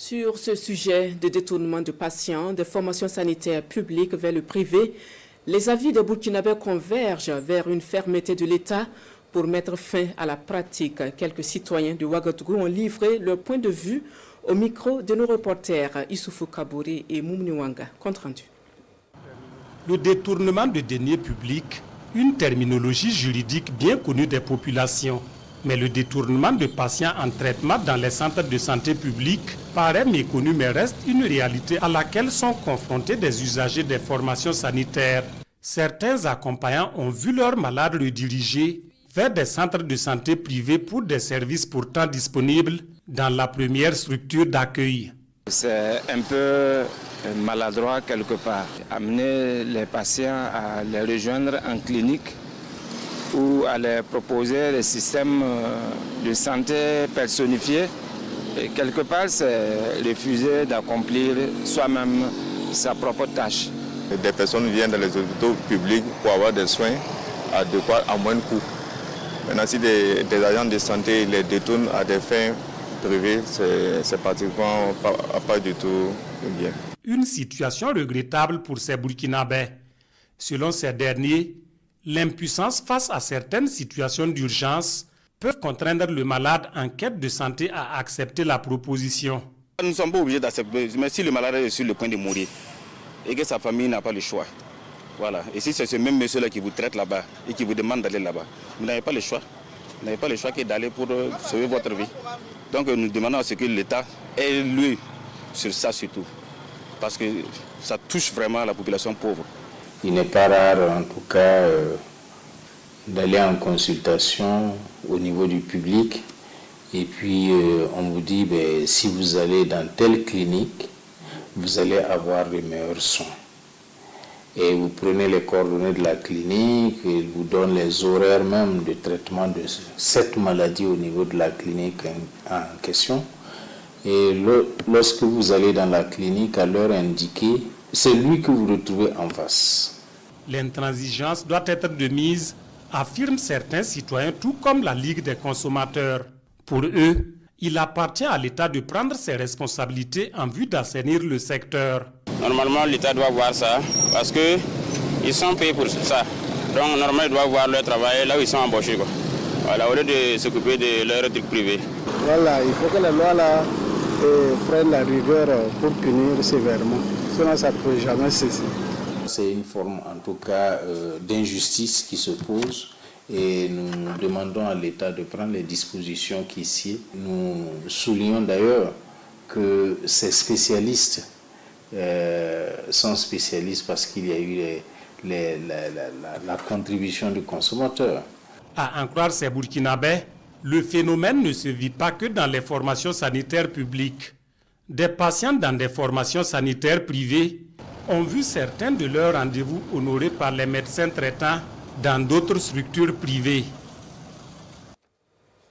Sur ce sujet de détournement de patients, de formation sanitaire publique vers le privé, les avis des Burkinabés convergent vers une fermeté de l'État pour mettre fin à la pratique. Quelques citoyens de Ouagadougou ont livré leur point de vue au micro de nos reporters Issoufou Kabouri et Moumni Wanga. Compte rendu. Le détournement de deniers publics, une terminologie juridique bien connue des populations. Mais le détournement de patients en traitement dans les centres de santé publics paraît méconnu mais reste une réalité à laquelle sont confrontés des usagers des formations sanitaires. Certains accompagnants ont vu leurs malades redirigés vers des centres de santé privés pour des services pourtant disponibles dans la première structure d'accueil. C'est un peu maladroit quelque part. Amener les patients à les rejoindre en clinique ou à leur proposer des systèmes de santé personnifiés. Et quelque part, c'est refuser d'accomplir soi-même sa propre tâche. Des personnes viennent dans les hôpitaux publics pour avoir des soins adéquats à moindre coût. Maintenant, si des agents de santé les détournent à des fins privées, c'est pratiquement pas du tout bien. Une situation regrettable pour ces Burkinabés. Selon ces derniers, l'impuissance face à certaines situations d'urgence peut contraindre le malade en quête de santé à accepter la proposition. Nous ne sommes pas obligés d'accepter, mais si le malade est sur le point de mourir et que sa famille n'a pas le choix, voilà. Et si c'est ce même monsieur-là qui vous traite là-bas et qui vous demande d'aller là-bas, vous n'avez pas le choix. Vous n'avez pas le choix que d'aller pour sauver votre vie. Donc nous demandons à ce que l'État ait lui sur ça surtout, parce que ça touche vraiment la population pauvre. Il n'est pas rare, en tout cas, d'aller en consultation au niveau du public. Et puis, on vous dit, si vous allez dans telle clinique, vous allez avoir les meilleurs soins. Et vous prenez les coordonnées de la clinique, et il vous donne les horaires même de traitement de cette maladie au niveau de la clinique en question. Et lorsque vous allez dans la clinique à l'heure indiquée, c'est lui que vous retrouvez en face. L'intransigeance doit être de mise, affirment certains citoyens, tout comme la Ligue des consommateurs. Pour eux, il appartient à l'État de prendre ses responsabilités en vue d'assainir le secteur. Normalement, l'État doit voir ça parce qu'ils sont payés pour ça. Donc, normalement, ils doivent voir leur travail là où ils sont embauchés. Voilà, au lieu de s'occuper de leur truc privé. Voilà, il faut que la loi là, prenne la rigueur pour punir sévèrement. Sinon, ça ne peut jamais cesser. C'est une forme, en tout cas, d'injustice qui se pose. Et nous demandons à l'État de prendre les dispositions qui s'y. Nous soulignons d'ailleurs que ces spécialistes sont spécialistes parce qu'il y a eu la contribution du consommateur. À en croire ces Burkinabés, le phénomène ne se vit pas que dans les formations sanitaires publiques. Des patients dans des formations sanitaires privées ont vu certains de leurs rendez-vous honorés par les médecins traitants dans d'autres structures privées.